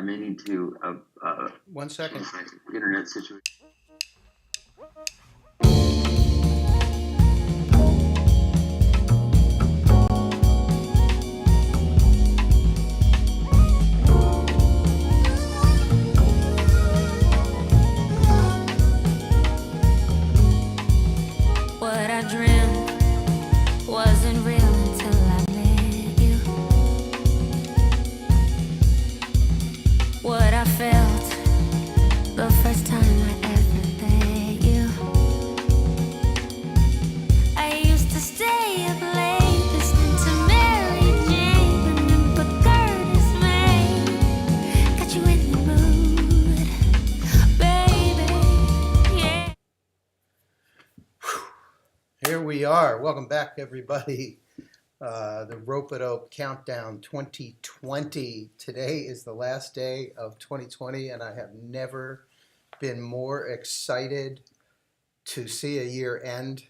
may need to 1 second. Internet situation. What I dreamt wasn't real until I met you. What I felt the first time I ever met you. I used to stay up late listening to Mary Jane and put Curtis May. Got you in the mood, baby, yeah. Here we are. Welcome back, everybody. The Rope-a-Dope Countdown 2020. Today is the last day of 2020, and I have never been more excited to see a year end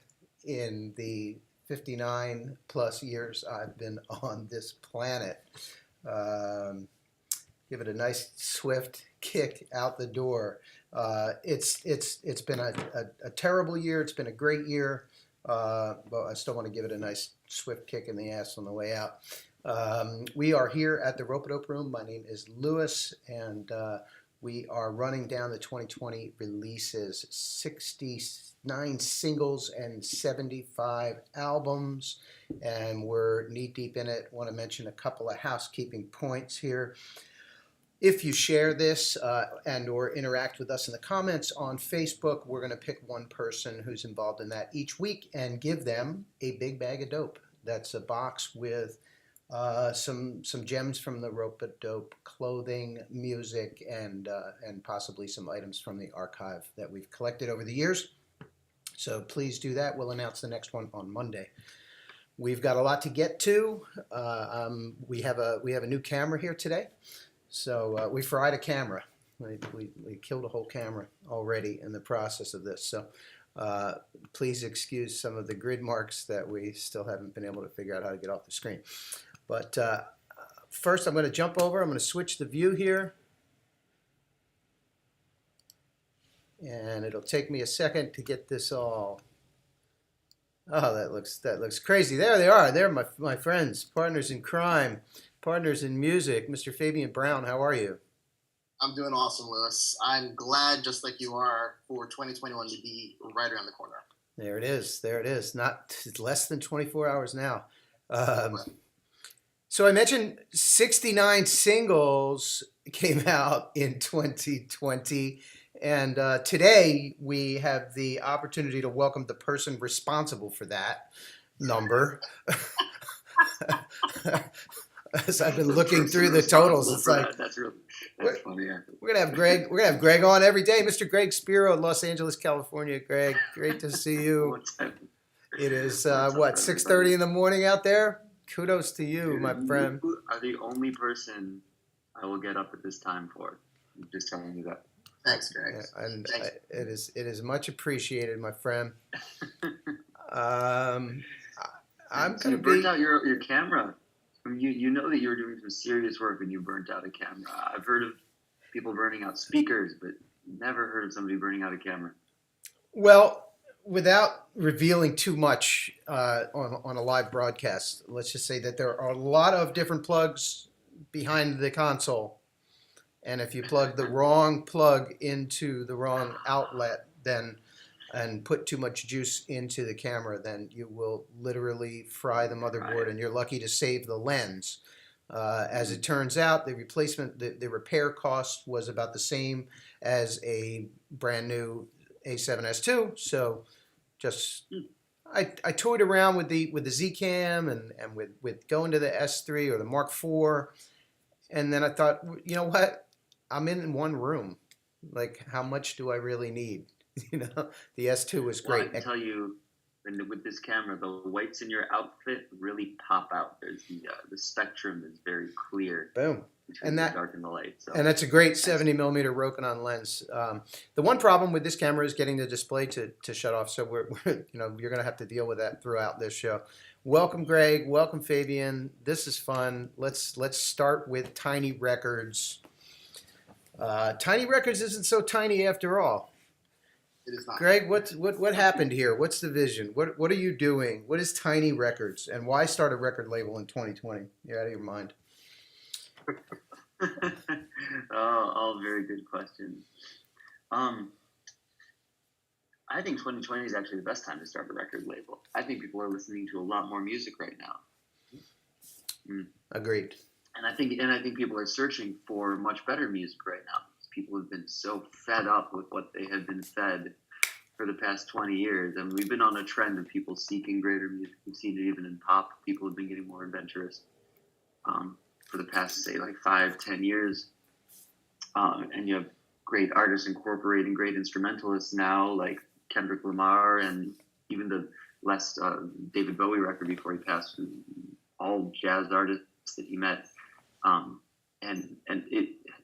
in the 59 plus years I've been on this planet. Give it a nice swift kick out the door. It's been a terrible year. It's been a great year. But I still want to give it a nice swift kick in the ass on the way out. We are here at the Rope-a-Dope Room. My name is Lewis, and we are running down the 2020 releases, 69 singles and 75 albums, and we're knee deep in it. Want to mention a couple of housekeeping points here. If you share this and or interact with us in the comments on Facebook, we're going to pick one person who's involved in that each week and give them a big bag of dope. That's a box with some gems from the Rope-a-Dope, clothing, music, and possibly some items from the archive that we've collected over the years. So please do that. We'll announce the next one on Monday. We've got a lot to get to. We have a new camera here today. So we fried a camera. We killed a whole camera already in the process of this. So please excuse some of the grid marks that we still haven't been able to figure out how to get off the screen. But first I'm going to jump over. I'm going to switch the view here. And it'll take me a second to get this all. Oh, that looks crazy. There they are. They're my friends, partners in crime. Partners in music, Mr. Fabian Brown, how are you? I'm doing awesome, Lewis. I'm glad, just like you are, for 2021 to be right around the corner. There it is. There it is. It's less than 24 hours now. So I mentioned 69 singles came out in 2020. And today we have the opportunity to welcome the person responsible for that number. As I've been looking through the totals, it's like that's funny. Yeah. We're gonna have Greg on every day, Mr. Greg Spiro in Los Angeles, California. Greg, great to see you. It is 6:30 in the morning out there. Kudos to you, my friend. You are the only person I will get up at this time for. I'm just telling you that. Thanks, Greg. And it is much appreciated, my friend. I'm gonna burnt out your camera. You know that you were doing some serious work when you burnt out a camera. I've heard of people burning out speakers, but never heard of somebody burning out a camera. Well, without revealing too much on a live broadcast, let's just say that there are a lot of different plugs behind the console. And if you plug the wrong plug into the wrong outlet, and put too much juice into the camera, then you will literally fry the motherboard, and you're lucky to save the lens. As it turns out, the replacement, the repair cost was about the same as a brand new A7S II. So just I toyed around with the Z-Cam and with going to the S3 or the Mark IV, and then I thought, you know what? I'm in one room. Like, how much do I really need? You know, the S2 was great. Well, I can tell you, with this camera, the whites in your outfit really pop out. There's the spectrum is very clear. Boom. Between the dark and the light. So. And that's a great 70 millimeter Rokinon lens. The one problem with this camera is getting the display to shut off. So we're you're going to have to deal with that throughout this show. Welcome, Greg. Welcome, Fabian. This is fun. Let's start with Tiny Records. Tiny Records isn't so tiny after all. It is not. Greg, what happened here? What's the vision? What are you doing? What is Tiny Records, and why start a record label in 2020? You're out of your mind. All very good questions. I think 2020 is actually the best time to start a record label. I think people are listening to a lot more music right now. Agreed. And I think people are searching for much better music right now. People have been so fed up with what they have been fed for the past 20 years. And we've been on a trend of people seeking greater music. We've seen it even in pop. People have been getting more adventurous for the past, say, like 5-10 years. And you have great artists incorporating great instrumentalists now, like Kendrick Lamar, and even the last David Bowie record before he passed, all jazz artists that he met.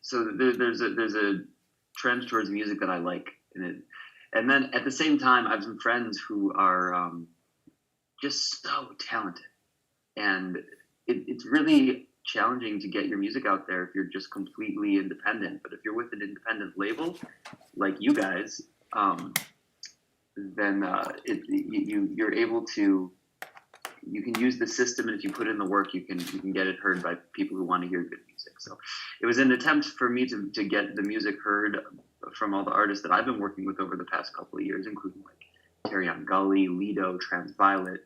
So there's a trend towards music that I like, and then at the same time, I have some friends who are just so talented, and it's really challenging to get your music out there if you're just completely independent. But if you're with an independent label like you guys, then you're able to. You can use the system, and if you put in the work, you can get it heard by people who want to hear good music. So it was an attempt for me to get the music heard from all the artists that I've been working with over the past couple of years, including like Terry on Gully, Lido, Transviolet,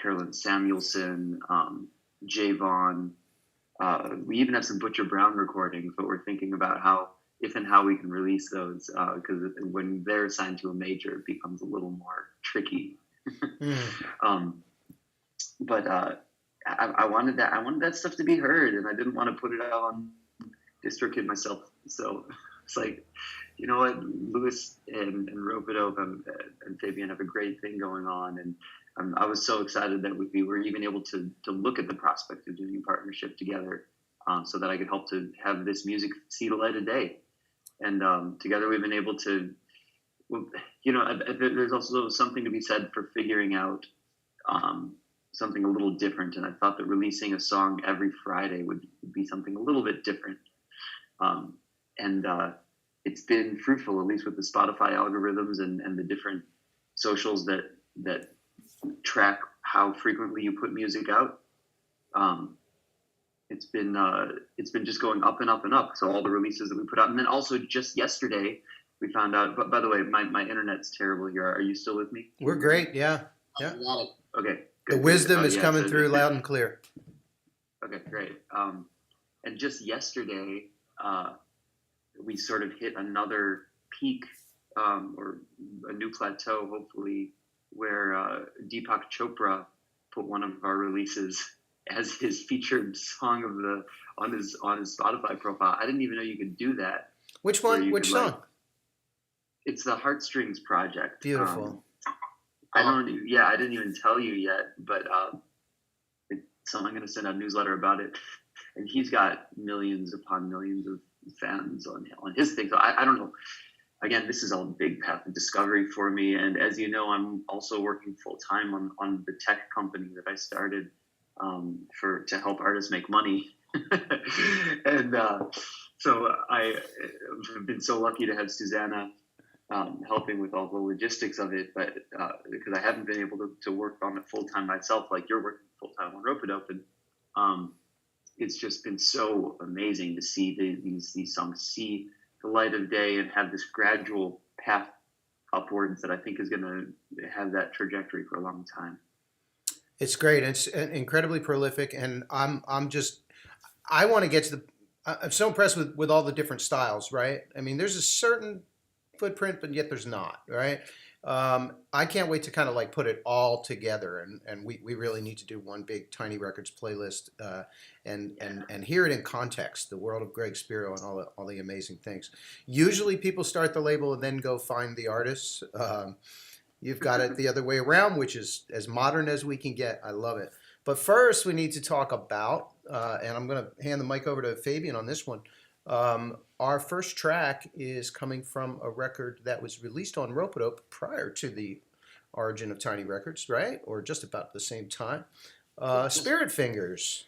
Carolyn Samuelson, Jay Vaughn. We even have some Butcher Brown recordings, but we're thinking about how we can release those, because when they're assigned to a major, it becomes a little more tricky. But I wanted that stuff to be heard, and I didn't want to put it out on DistroKid myself. So it's like, you know what, Lewis and Ropeadope and Fabian have a great thing going on, and I was so excited that we were even able to look at the prospect of doing a partnership together, so that I could help to have this music see the light of day. And together we've been able to, you know, there's also something to be said for figuring out something a little different, and I thought that releasing a song every Friday would be something a little bit different. It's been fruitful, at least with the Spotify algorithms and the different socials that track how frequently you put music out. It's been just going up and up and up. So all the releases that we put out, and then also just yesterday we found out. But by the way, my internet's terrible here. Are you still with me? We're great. Yeah. Okay. The wisdom is coming through loud and clear. Okay, great. And just yesterday, we sort of hit another peak, or a new plateau, hopefully, where Deepak Chopra put one of our releases as his featured song on his Spotify profile. I didn't even know you could do that. Which one? Which song? It's the Heartstrings Project. Beautiful. I didn't even tell you yet, but so I'm going to send out a newsletter about it. And he's got millions upon millions of fans on his thing. So I don't know. Again, this is all a big path of discovery for me. And as you know, I'm also working full time on the tech company that I started to help artists make money. And so I've been so lucky to have Susanna helping with all the logistics of it, but because I haven't been able to work on it full time myself, like you're working full time on Ropeadope, and it's just been so amazing to see these songs see the light of day and have this gradual path upwards that I think is going to have that trajectory for a long time. It's great. It's incredibly prolific, and I want to get to I'm so impressed with all the different styles, right? I mean, there's a certain footprint, but yet there's not, right? I can't wait to kind of like put it all together, and we really need to do one big Tiny Records playlist, and hear it in context, the world of Greg Spiro and all the amazing things. Usually people start the label and then go find the artists. You've got it the other way around, which is as modern as we can get. I love it. But first we need to talk about, and I'm going to hand the mic over to Fabian on this one. Our first track is coming from a record that was released on Ropeadope prior to the origin of Tiny Records, right? Or just about the same time. Spirit Fingers.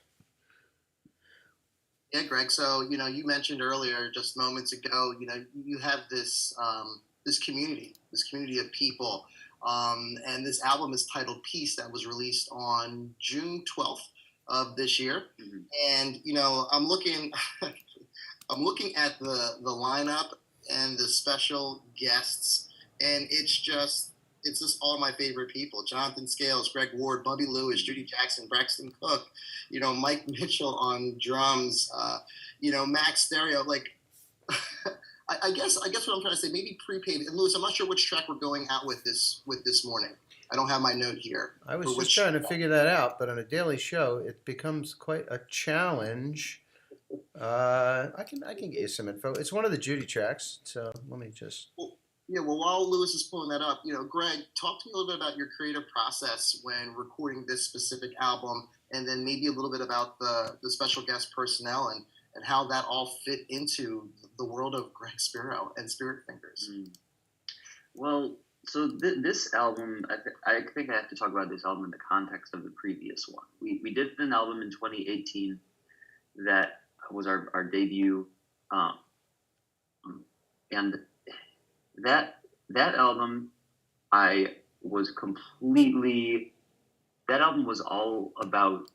Yeah, Greg. So, you mentioned earlier, just moments ago, you have this community of people, and this album is titled Peace. That was released on June 12th of this year, Mhm. and I'm looking, I'm looking at the lineup and the special guests, and it's just all my favorite people: Jonathan Scales, Greg Ward, Bubby Lewis, Judy Jackson, Braxton Cook, Mike Mitchell on drums, Max Stereo. Like, I guess what I'm trying to say, maybe prepaid. And Lewis, I'm not sure which track we're going out with this morning. I don't have my note here. I was for just which trying to track. figure that out, but on a daily show, it becomes quite a challenge. I can get you some info. It's one of the Judy tracks, so let me just. Yeah, well, while Lewis is pulling that up, Greg, talk to me a little bit about your creative process when recording this specific album, and then maybe a little bit about the special guest personnel and how that all fit into the world of Greg Spiro and Spirit Fingers. Mm. Well, so this album, I think I have to talk about this album in the context of the previous one. We did an album in 2018 that was our debut, and that album, that album was all about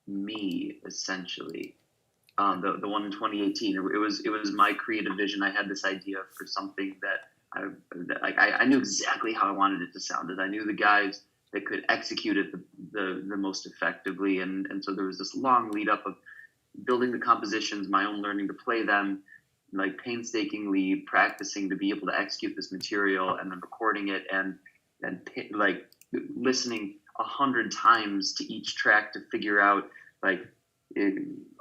me, essentially. The one in 2018, it was my creative vision. I had this idea for something that I knew exactly how I wanted it to sound. I knew the guys that could execute it the most effectively, and so there was this long lead up of building the compositions, my own learning to play them, like painstakingly practicing to be able to execute this material, and then recording it and like listening 100 times to each track to figure out like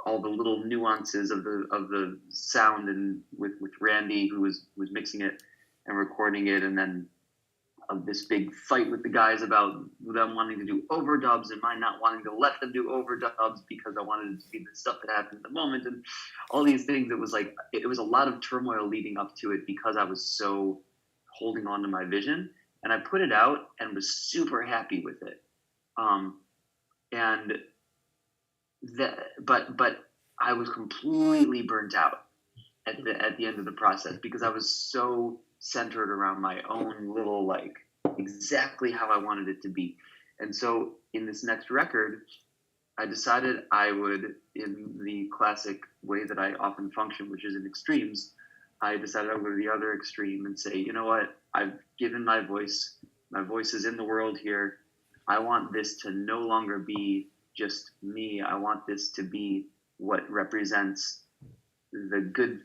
all the little nuances of the sound, and with Randy, who was mixing it and recording it, and then this big fight with the guys about them wanting to do overdubs and my not wanting to let them do overdubs because I wanted it to be the stuff that happened at the moment, and all these things. It was a lot of turmoil leading up to it because I was so holding on to my vision, and I put it out and was super happy with it. And that, but I was completely burnt out at the end of the process because I was so centered around my own little, like, exactly how I wanted it to be. And so in this next record, I decided I would, in the classic way that I often function, which is in extremes, I decided I would go to the other extreme and say, you know what, I've given my voice is in the world here. I want this to no longer be just me. I want this to be what represents the good.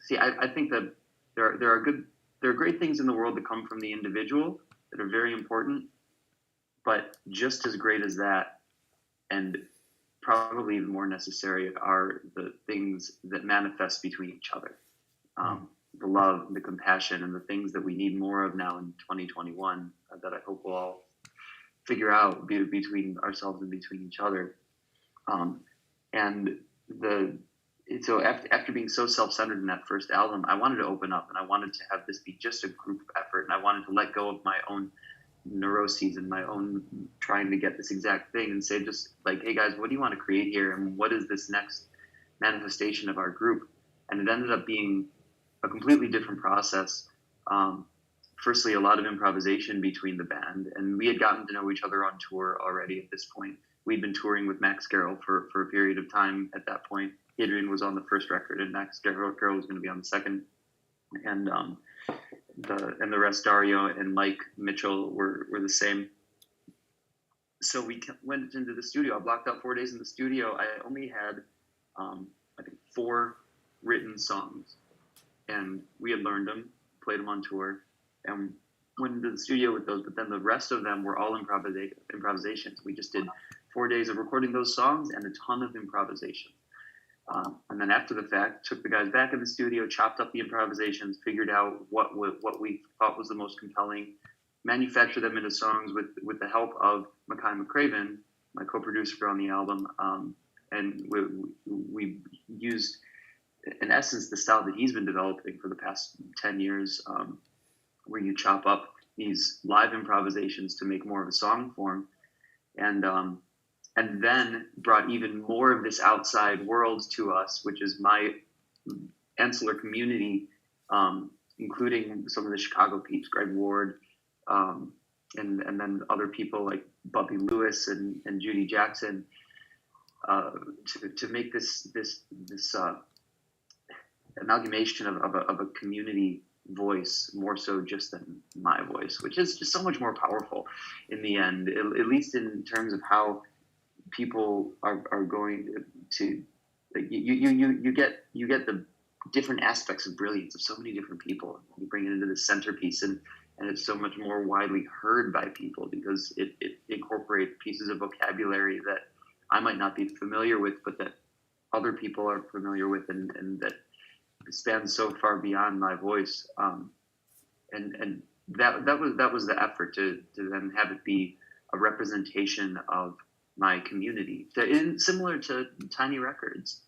See, I think that there are great things in the world that come from the individual that are very important, but just as great as that, and probably even more necessary, are the things that manifest between each other. The love, the compassion, and the things that we need more of now in 2021 that I hope we'll all figure out between ourselves and between each other. So after being so self-centered in that first album, I wanted to open up, and I wanted to have this be just a group effort, and I wanted to let go of my own neuroses and my own trying to get this exact thing, and say just like, hey guys, what do you want to create here, and what is this next manifestation of our group? And it ended up being a completely different process. Firstly, a lot of improvisation between the band, and we had gotten to know each other on tour already at this point. We'd been touring with Max Garrel for a period of time at that point. Adrian was on the first record, and Max Garrel was going to be on the second. And the rest, Dario and Mike Mitchell, were the same. So we went into the studio. I blocked out 4 days in the studio. I only had, I think, 4 written songs, and we had learned them, played them on tour, and went into the studio with those. But then the rest of them were all improvisations. We just did 4 days of recording those songs and a ton of improvisation. And then after the fact, took the guys back in the studio, chopped up the improvisations, figured out what we thought was the most compelling, manufactured them into songs with the help of Mackay McCraven, my co-producer on the album. And we used, in essence, the style that he's been developing for the past 10 years, where you chop up these live improvisations to make more of a song form. And and then brought even more of this outside world to us, which is my ancillary community, including some of the Chicago peeps, Greg Ward, and then other people like Bubby Lewis and Judy Jackson, to make this amalgamation of a community voice, more so just than my voice, which is just so much more powerful in the end, at least in terms of how people are going to, like, you get the different aspects of brilliance of so many different people. You bring it into the centerpiece, and it's so much more widely heard by people because it incorporates pieces of vocabulary that I might not be familiar with, but that other people are familiar with, and that spans so far beyond my voice. And that was the effort to then have it be a representation of my community, similar to Tiny Records.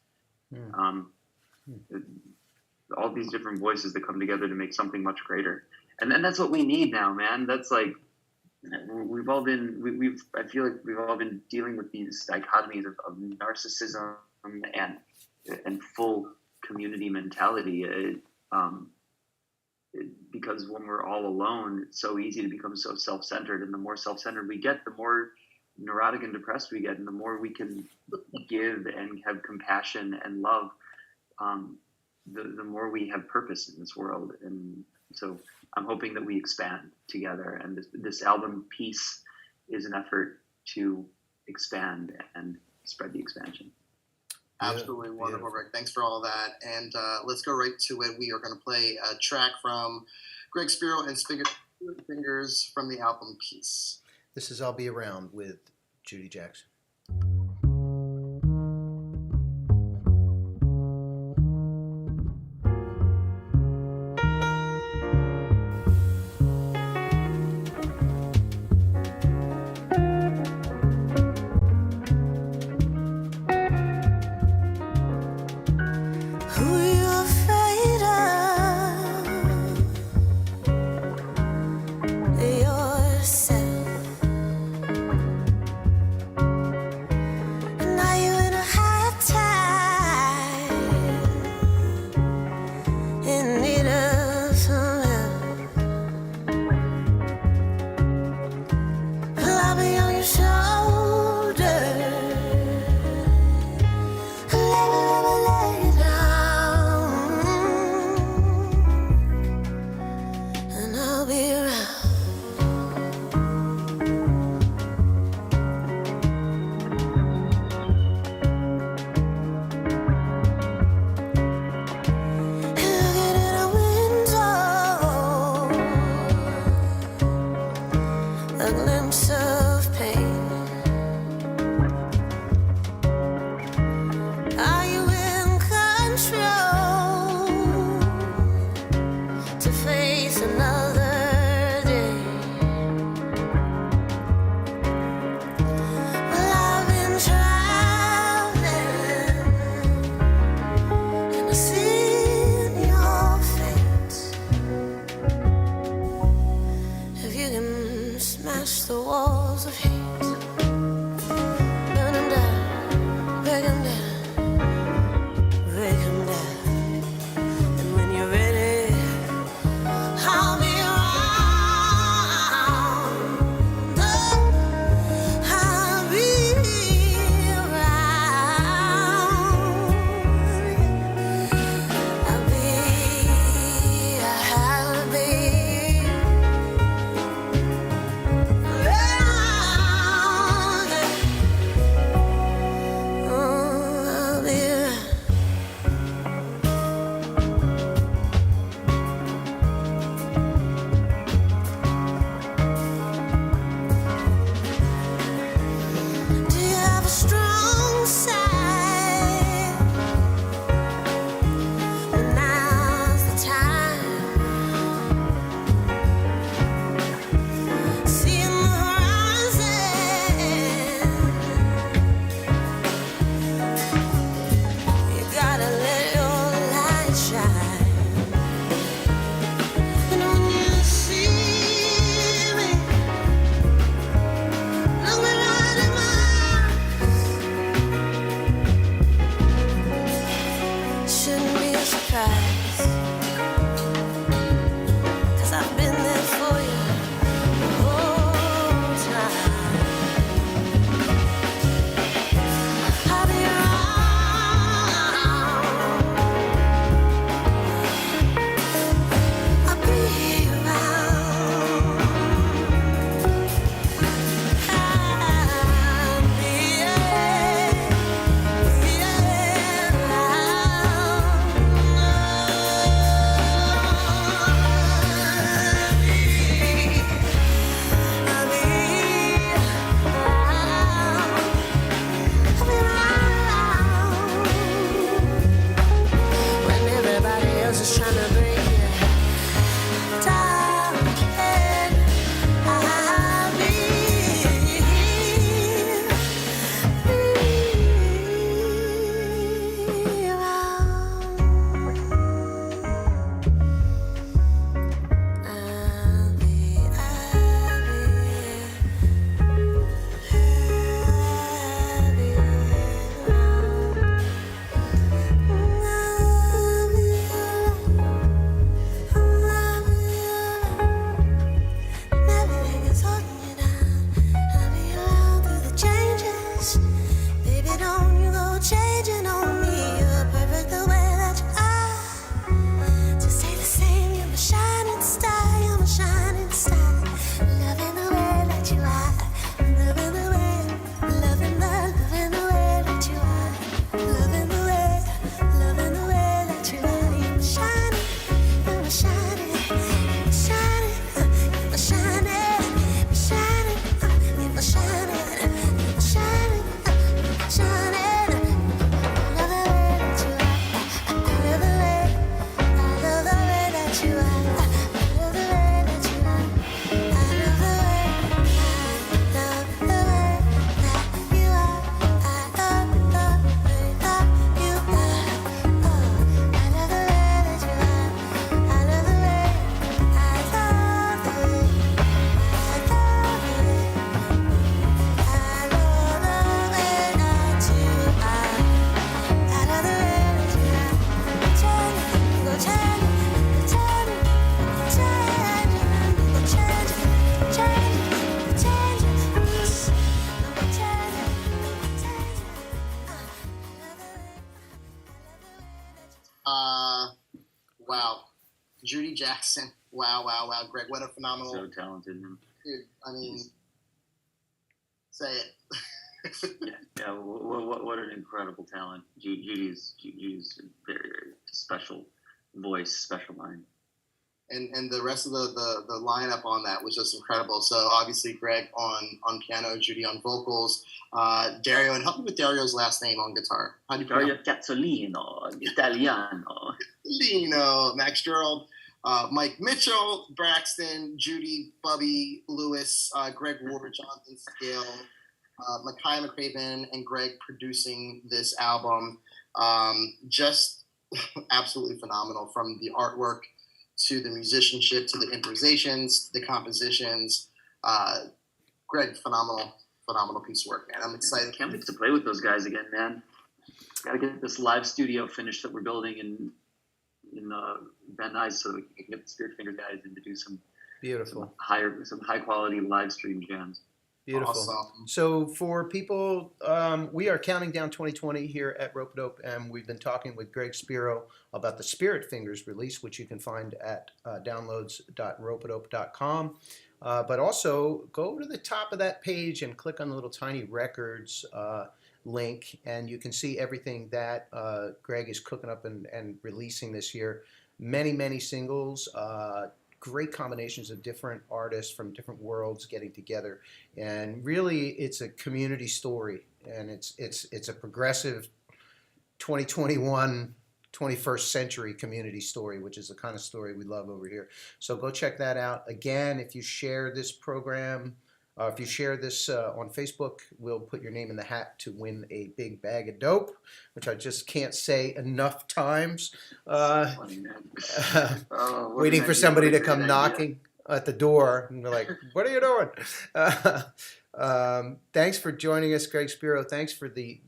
All these different voices that come together to make something much greater, and that's what we need now, man. That's like we've all been I feel like we've all been dealing with these dichotomies of narcissism and full community mentality. Because when we're all alone, it's so easy to become so self-centered, and the more self-centered we get, the more neurotic and depressed we get, and the more we can give and have compassion and love, the more we have purpose in this world. And so I'm hoping that we expand together, and this album Peace is an effort to expand and spread the expansion. Absolutely wonderful, Rick. Thanks for all that. And let's go right to it. We are going to play a track from Greg Spiro and Spigot Fingers from the album Peace. This is I'll Be Around with Judy Jackson. Who you afraid of? Yourself. Wow. Judy Jackson. Wow. Greg, what a phenomenal. So talented. Dude, I mean, say it. Yeah. What an incredible talent. Judy's a very, very special voice, special mind. And the rest of the lineup on that was just incredible. So obviously Greg on piano, Judy on vocals, Dario, and help me with Dario's last name on guitar. How do you Dario Cazzolino, Italiano. Lino, Max Gerald, Mike Mitchell, Braxton, Judy, Bubby, Lewis, Greg Ward, Jonathan Scale, Micaiah McCraven, and Greg producing this album. Just absolutely phenomenal, from the artwork to the musicianship, to the improvisations, the compositions. Greg, phenomenal piece of work, man. I'm excited. Can't wait to play with those guys again, man. Gotta get this live studio finished that we're building in Van Nuys, so we can get the Spirit Finger guys in to do some Beautiful. some high quality live stream jams. Beautiful. Awesome. So for people, we are counting down 2020 here at Rope-a-Dope, and we've been talking with Greg Spiro about the Spirit Fingers release, which you can find at downloads.ropeadope.com. But also go to the top of that page and click on the little tiny records link, and you can see everything that Greg is cooking up and releasing this year. Many singles. Great combinations of different artists from different worlds getting together, and really it's a community story, and it's a progressive 2021 21st century community story, which is the kind of story we love over here. So go check that out. Again, if you share this program, if you share this on Facebook, we'll put your name in the hat to win a big bag of dope, which I just can't say enough times. Funny, man. Waiting for somebody to come knocking at the door, and they're like, "What are you doing?" Thanks for joining us, Greg Spiro. Thanks for the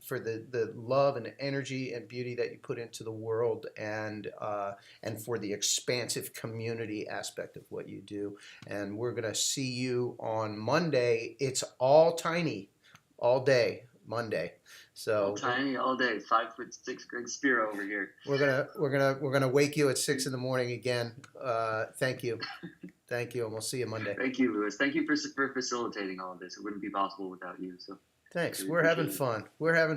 love and energy and beauty that you put into the world, and for the expansive community aspect of what you do. And we're gonna see you on Monday. It's all tiny, all day Monday. So all tiny all day. 5'6" Greg Spiro over here. we're gonna wake you at 6 in the morning again. Thank you, and we'll see you Monday. Thank you, Louis. Thank you for facilitating all of this. It wouldn't be possible without you. So Thanks. really We're having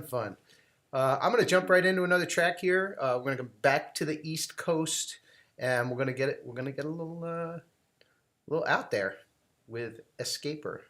fun. I'm gonna jump right into another track here. We're gonna go back to the East Coast, and we're gonna get a little out there with Escaper.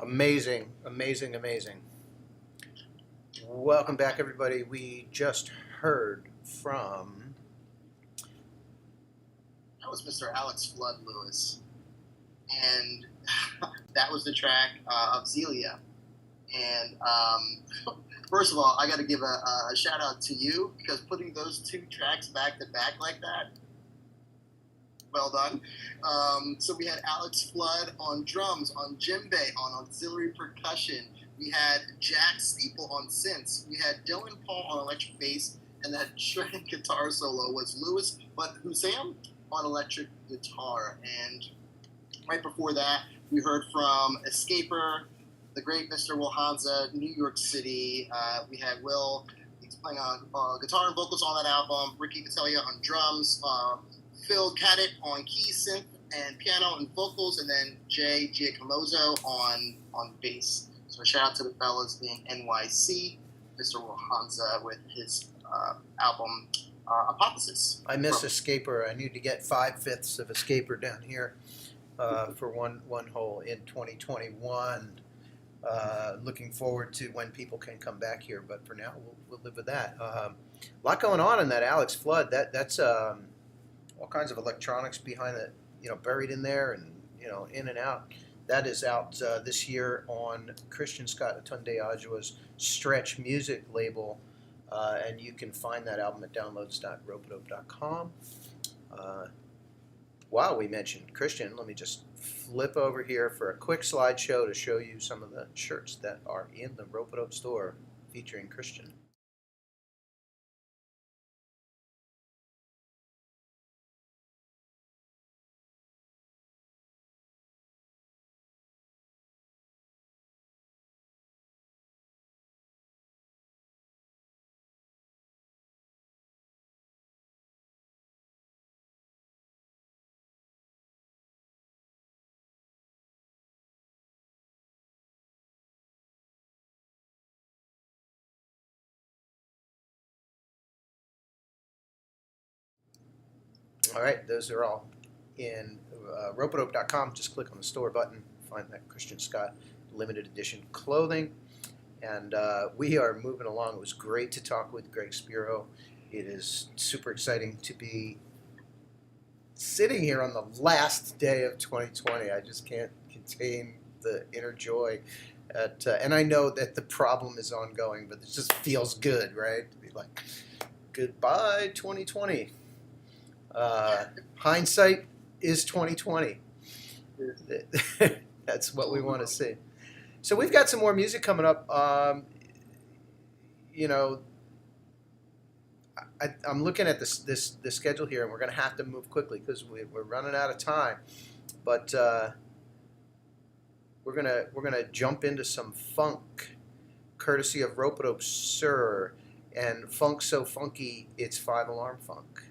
Amazing, amazing, amazing. Welcome back, everybody. We just heard from... That was Mr. Alex Flood Lewis. And that was the track of Zelia. And first of all, I got to give a shout out to you, because putting those two tracks back to back like that, well done. So we had Alex Flood on drums, on djembe, on auxiliary percussion. We had Jack Steeple on synths. We had Dylan Paul on electric bass, and that shredding guitar solo was Lewis, but Hussam on electric guitar. And right before that, we heard from Escaper, the great Mr. Will Hansa, New York City. We had Will, he's playing on guitar and vocals on that album. Ricky Vitellia on drums. Phil Cadet on keys, synth, and piano and vocals. And then Jay Giacomozo on bass. So a shout out to the fellas in NYC. Mr. Will Hansa with his album Hypothesis. I miss Escaper. I need to get 5/5 of Escaper down here for one hole in 2021. Looking forward to when people can come back here, but for now we'll live with that. A lot going on in that Alex Flood. That's all kinds of electronics behind it, buried in there, and in and out. That is out this year on Christian Scott Atunde Ajua's Stretch Music label, and you can find that album at downloads.ropeadope.com. while we mentioned Christian, let me just flip over here for a quick slideshow to show you some of the shirts that are in the Rope-a-Dope store featuring Christian. All right, those are all in ropeadope.com. Just click on the store button, find that Christian Scott limited edition clothing. And we are moving along. It was great to talk with Greg Spiro. It is super exciting to be sitting here on the last day of 2020. I just can't contain the inner joy. And I know that the problem is ongoing, but it just feels good, right? To be like, goodbye, 2020. Hindsight is 2020. That's what we want to see. So we've got some more music coming up. You know, I'm looking at this schedule here, and we're going to have to move quickly because we're running out of time. But we're gonna jump into some funk, courtesy of Rope-a-Dope Sir, and funk so funky it's 5-alarm funk.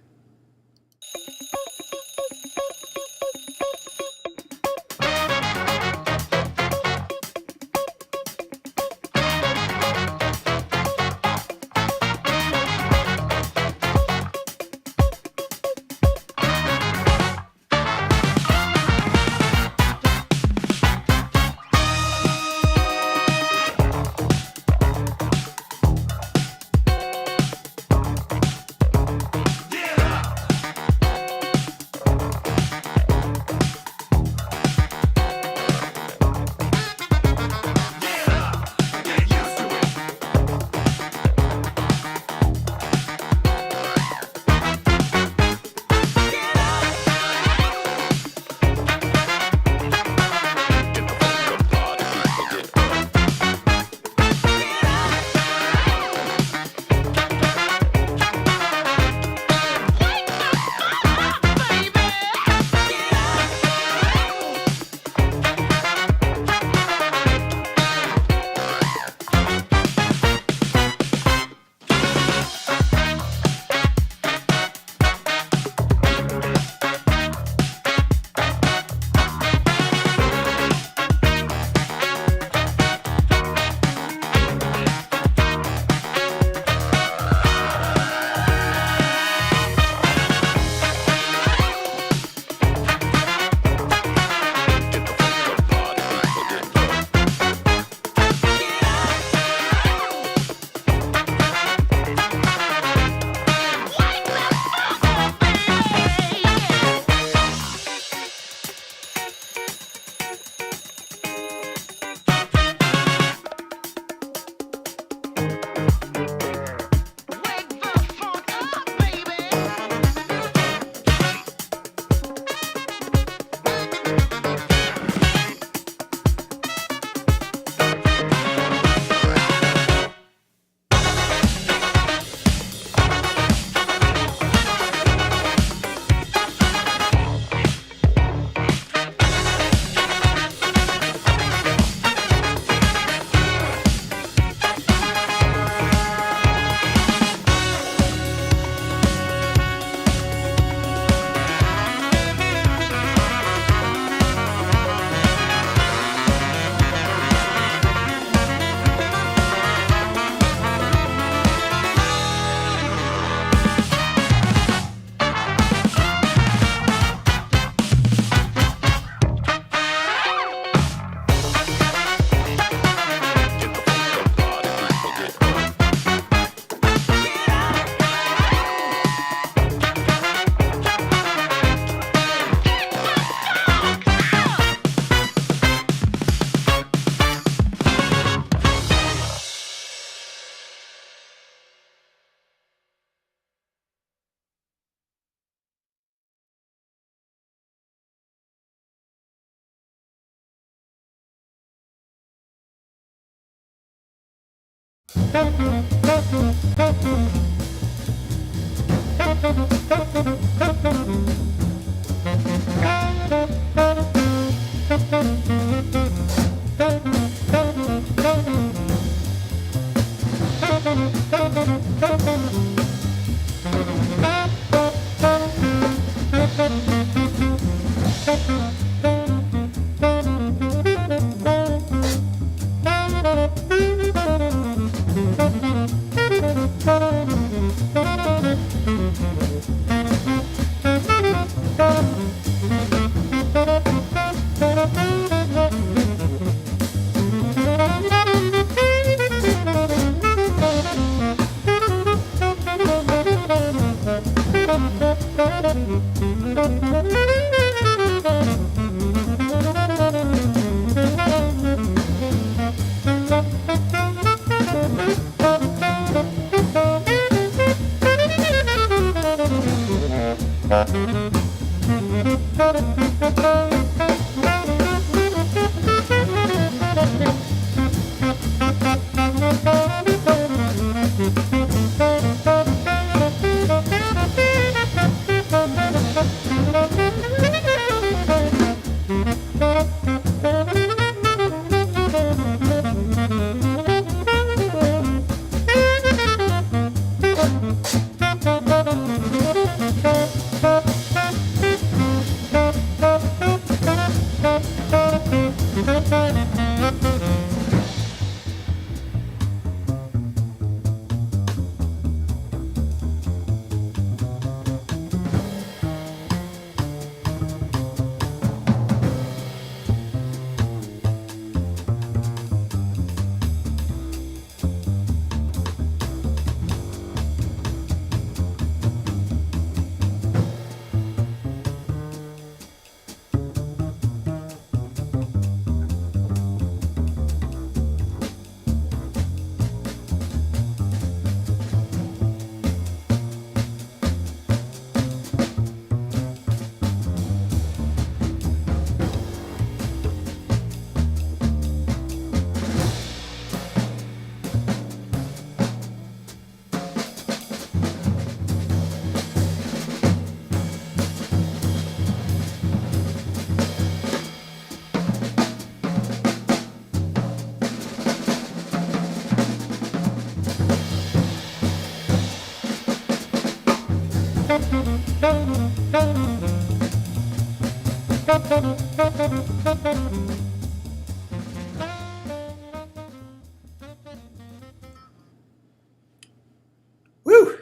Woo!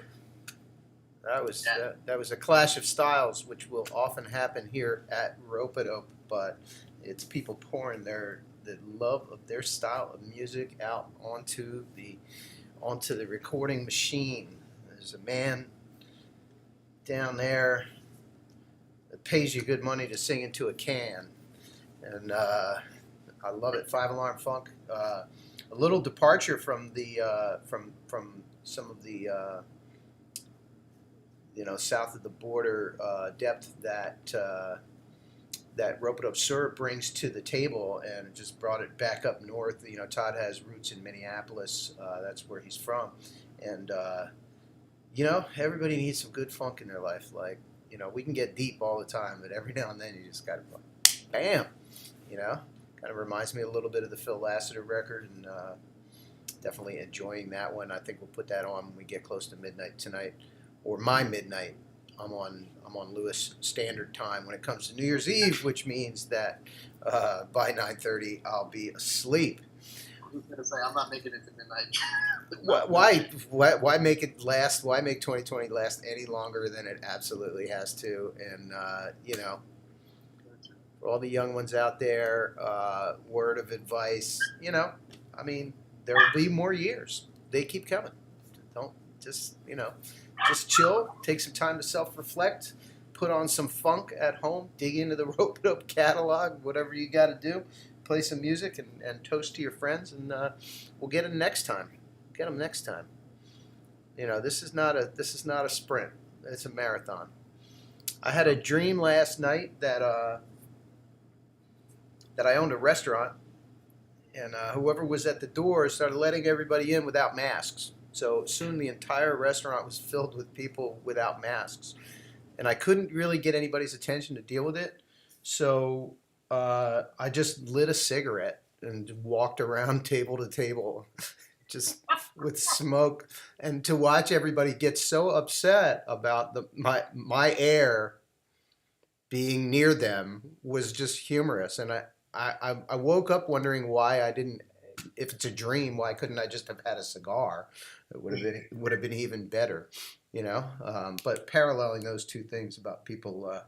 That was Yeah. that was a clash of styles, which will often happen here at Ropeadope, but it's people pouring the love of their style of music out onto the recording machine. There's a man down there that pays you good money to sing into a can, and I love it. Five Alarm Funk. A little departure from the from some of the south of the border depth that that Ropeadope Syrup brings to the table, and just brought it back up north. Todd has roots in Minneapolis. That's where he's from, and everybody needs some good funk in their life. Like, we can get deep all the time, but every now and then you just gotta, bam, Kind of reminds me a little bit of the Phil Lassiter record, and definitely enjoying that one. I think we'll put that on when we get close to midnight tonight, or my midnight. I'm on Lewis Standard Time when it comes to New Year's Eve, which means that by 9:30 I'll be asleep. I was gonna say I'm not making it to midnight. Why make it last? Why make 2020 last any longer than it absolutely has to? And for all the young ones out there, word of advice, there will be more years. They keep coming. Don't just chill, take some time to self-reflect, put on some funk at home, dig into the Ropeadope catalog, whatever you got to do, play some music and toast to your friends, and we'll get them next time. Get them next time. This is not a sprint. It's a marathon. I had a dream last night that I owned a restaurant and whoever was at the door started letting everybody in without masks. So soon the entire restaurant was filled with people without masks, and I couldn't really get anybody's attention to deal with it. So I just lit a cigarette and walked around table to table, just with smoke, and to watch everybody get so upset about my air being near them was just humorous. And I woke up wondering why I didn't. If it's a dream, why couldn't I just have had a cigar? It would have been even better, you know. But paralleling those two things about people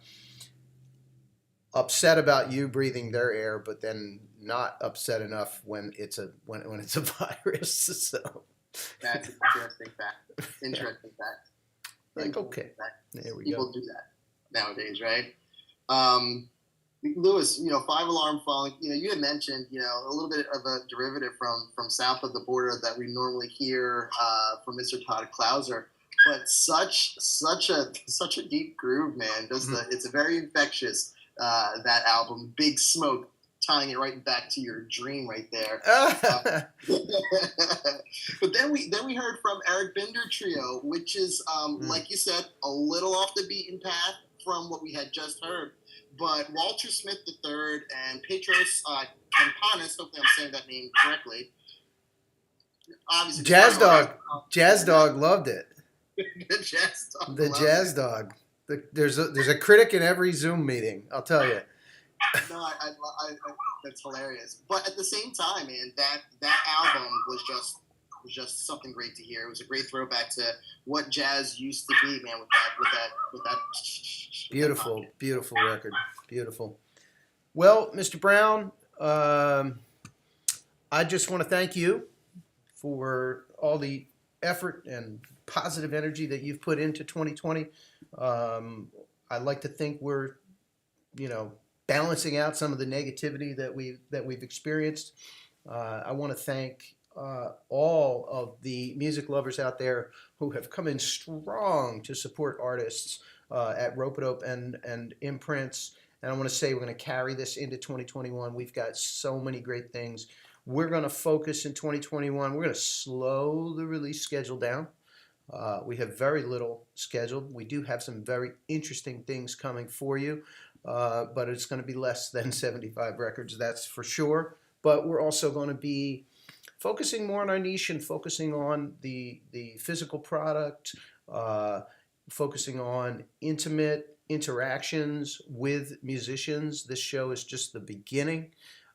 upset about you breathing their air, but then not upset enough when it's a virus. So That's an interesting fact. Interesting fact. like, okay, there we People go. do that nowadays, right? Lewis, 5 alarm falling. You had mentioned, a little bit of a derivative from south of the border that we normally hear from Mr. Todd Clouser, but such a deep groove, man. It's a very infectious that album, Big Smoke, tying it right back to your dream right there. But then we heard from Eric Binder Trio, which is like you said, a little off the beaten path from what we had just heard. But Walter Smith III and Petros Campanis, hopefully I'm saying that name correctly. Obviously, Jazz Dog loved it. The Jazz Dog. The Jazz Dog. There's a critic in every Zoom meeting, I'll tell you. No, I that's hilarious. But at the same time, man, that album was just something great to hear. It was a great throwback to what jazz used to be, man. With that. Beautiful record. Beautiful. Well, Mr. Brown, I just want to thank you for all the effort and positive energy that you've put into 2020. I'd like to think we're, balancing out some of the negativity that we've experienced. I want to thank all of the music lovers out there who have come in strong to support artists at Rope-a-Dope and Imprints. And I want to say we're going to carry this into 2021. We've got so many great things. We're going to focus in 2021. We're going to slow the release schedule down. We have very little scheduled. We do have some very interesting things coming for you, but it's going to be less than 75 records, that's for sure. But we're also going to be focusing more on our niche and focusing on the physical product, focusing on intimate interactions with musicians. This show is just the beginning.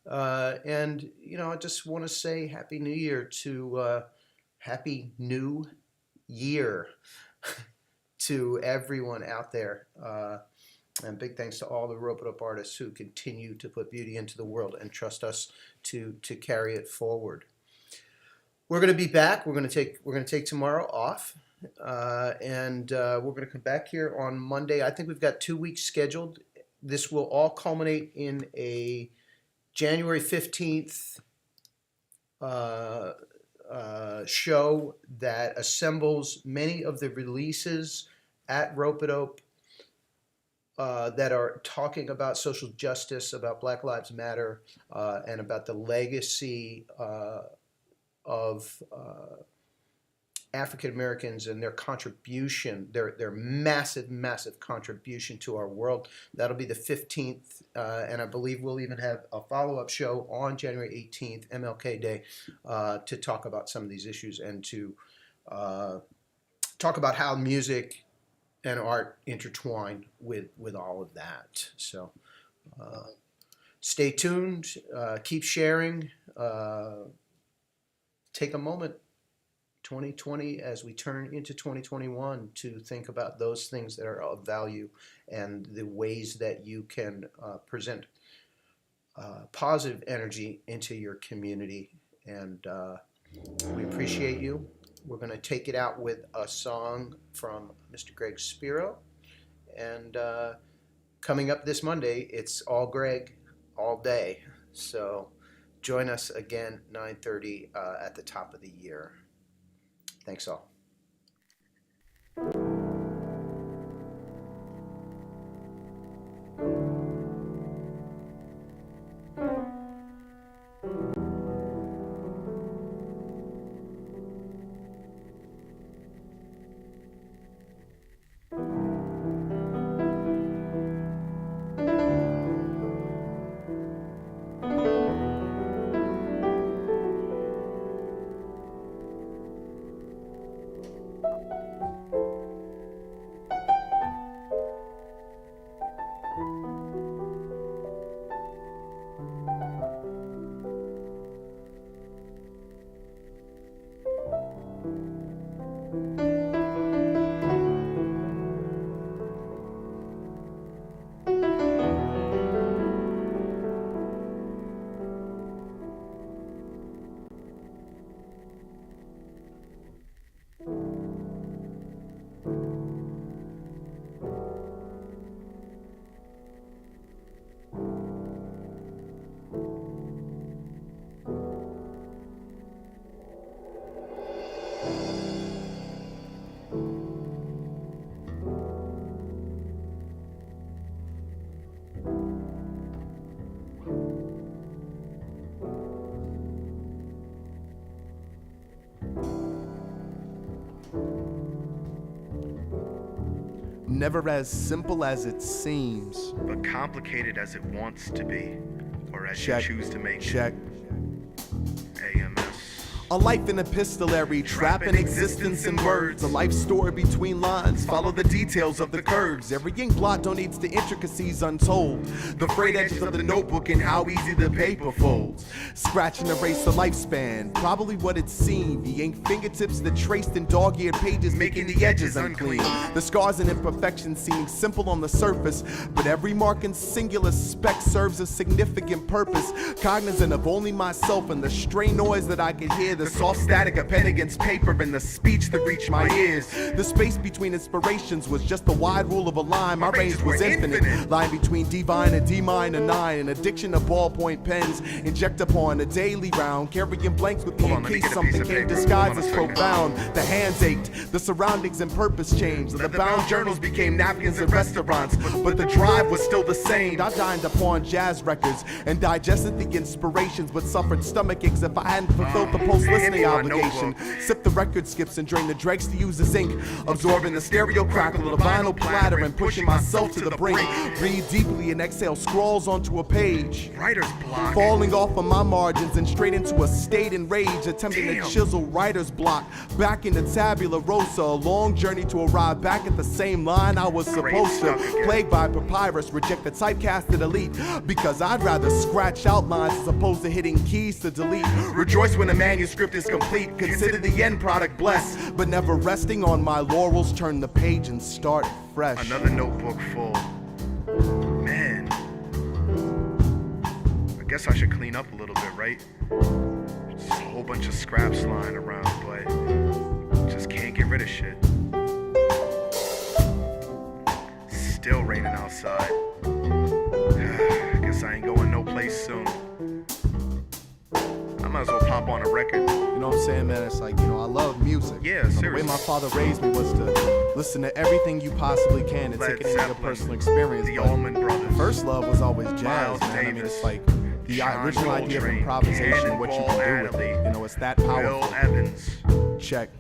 And, I just want to say Happy New Year to Happy New Year to everyone out there. And big thanks to all the Rope-a-Dope artists who continue to put beauty into the world and trust us to carry it forward. We're going to be back. We're going to take tomorrow off, and we're going to come back here on Monday. I think we've got 2 weeks scheduled. This will all culminate in a January 15th show that assembles many of the releases at Rope-a-Dope that are talking about social justice, about Black Lives Matter, and about the legacy of African Americans and their contribution, their massive, massive contribution to our world. That'll be the 15th, and I believe we'll even have a follow-up show on January 18th, MLK Day, to talk about some of these issues and to talk about how music and art intertwine with all of that. So stay tuned, keep sharing, take a moment 2020 as we turn into 2021 to think about those things that are of value and the ways that you can present positive energy into your community. And we appreciate you. We're going to take it out with a song from Mr. Greg Spiro. And coming up this Monday, it's all Greg, all day. So join us again, 9:30 at the top of the year. Thanks all. never as simple as it seems, but complicated as it wants to be, or as check, you choose to make check. it. AMS. A life in epistolary, trapping existence in words. A life story between lines, follow the details of the curves. Every ink blot donates the intricacies untold. The frayed edges of the notebook and how easy the paper folds. Scratch and erase the lifespan, probably what it seemed. The ink fingertips that traced in dog-eared pages, making the edges unclean. The scars and imperfections seeming simple on the surface, but every mark and singular speck serves a significant purpose. Cognizant of only myself and the stray noise that I could hear. The soft static of pen against paper and the speech that reached my ears. The space between inspirations was just the wide rule of a line. My range was infinite. Line between divine and D-minor 9. An addiction of ballpoint pens. Inject upon a daily round. Carrying blanks with me in case something came disguised as profound. The hands ached. The surroundings and purpose changed. The bound journals became napkins at restaurants. But the drive was still the same. I dined upon jazz records and digested the inspirations, but suffered stomach aches if I hadn't fulfilled the post-listening obligation. Sip the record skips and drain the dregs to use the zinc. Absorbing the stereo crackle of the vinyl platter and pushing myself to the brink. Breathe deeply and exhale scrawls onto a page. Writer's block. Falling off of my margins and straight into a state in rage. Attempting to chisel writer's block. Back into tabula rosa. A long journey to arrive back at the same line I was supposed to. Plagued by papyrus, reject the typecasted elite. Because I'd rather scratch outlines as opposed to hitting keys to delete. Rejoice when a manuscript is complete. Consider the end product blessed. But never resting on my laurels, turn the page and start fresh. Another notebook full. Man. I guess I should clean up a little bit, right? Just a whole bunch of scraps lying around, but just can't get rid of shit. Still raining outside. Guess I ain't going no place soon. I might as well pop on a record. You know what I'm saying, man? It's like, I love music. Yeah, The way seriously. my father raised me was to listen to everything you possibly can and Led take it into your Zeppelin, personal experience. The But Allman Brothers. first love was always jazz, Miles man. I mean, Davis, it's like the John original idea of Coltrane, improvisation and what you can Cannonball do with it. Adderley, It's that Bill powerful. Evans. Check.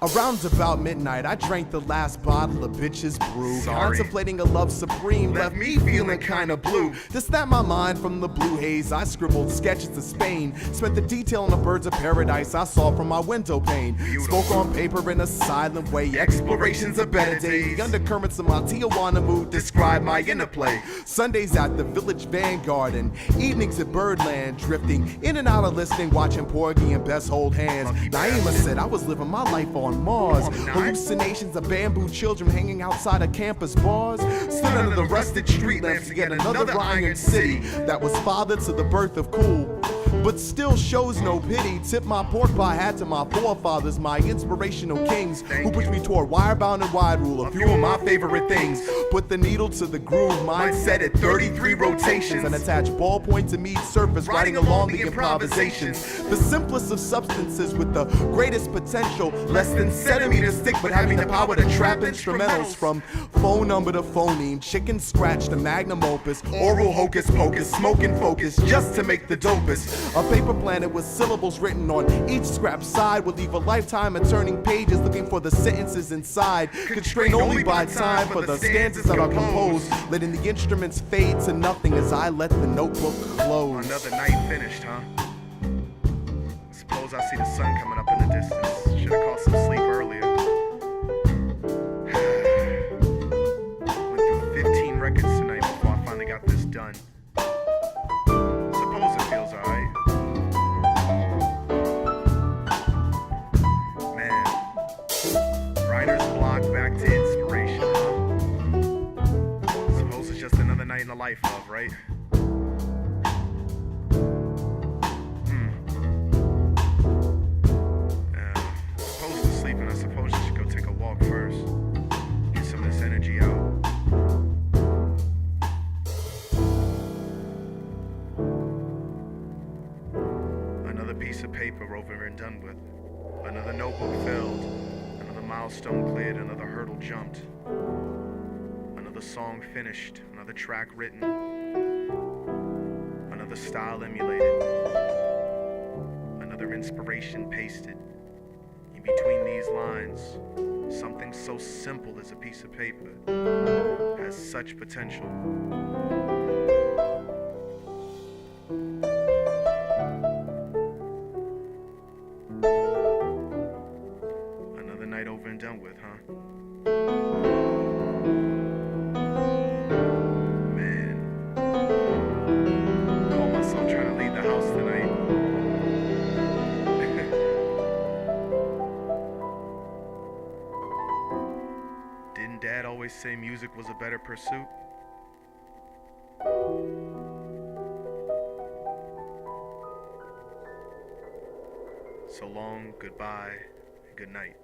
Around about midnight, I drank the last bottle of bitch's brew. Sorry. Contemplating a love supreme left me feeling kinda blue. To snap my mind from the blue haze, I scribbled sketches of Spain. Spent the detail on the birds of paradise I saw from my window pane. Spoke on paper in a silent way. Explorations of better days. The undercurrents of my Tijuana mood describe my interplay. Sundays at the Village Vanguard and evenings at Birdland. Drifting in and out of listening, watching Porgy and Bess hold hands. Naima said I was living my life on Mars. Hallucinations of bamboo children hanging outside of campus bars. Stood under the rusted street lamps to get another iron city that was father to the birth of cool, but still shows no pity. Tip my pork pie hat to my forefathers, my inspirational kings, who pushed me toward wirebound and wide rule. A few of my favorite things. Put the needle to the groove, mindset at 33 rotations, and attach ballpoint to mead surface, writing along the improvisations. The simplest of substances with the greatest potential. Less than centimeters thick, but having the power to trap instrumentals. From phone number to phoneme, chicken scratch to magnum opus, oral hocus pocus, smoking focus, just to make the dopest. A paper planet with syllables written on each scrap side would leave a lifetime of turning pages looking for the sentences inside. Constrained only by time for the stanzas that are composed, letting the instruments fade to nothing as I let the notebook close. Another night finished, huh? Suppose I see the sun coming up in the distance. Should've caught some sleep earlier. Went through 15 records tonight before I finally got this done. Suppose it feels alright. Man, writer's block back to inspiration, huh? Suppose it's just another night in the life of, right? Opposed to sleeping, I suppose I should go take a walk first. Get some of this energy out. Another piece of paper over and done with. Another notebook filled. Another milestone cleared. Another hurdle jumped. Another song finished. Another track written. Another style emulated. Another inspiration pasted. In between these lines, Something so simple as a piece of paper has such potential. Another night over and done with, huh? Man, I caught myself trying to leave the house tonight. Didn't Dad always say music was a better pursuit? So long, goodbye, and good night.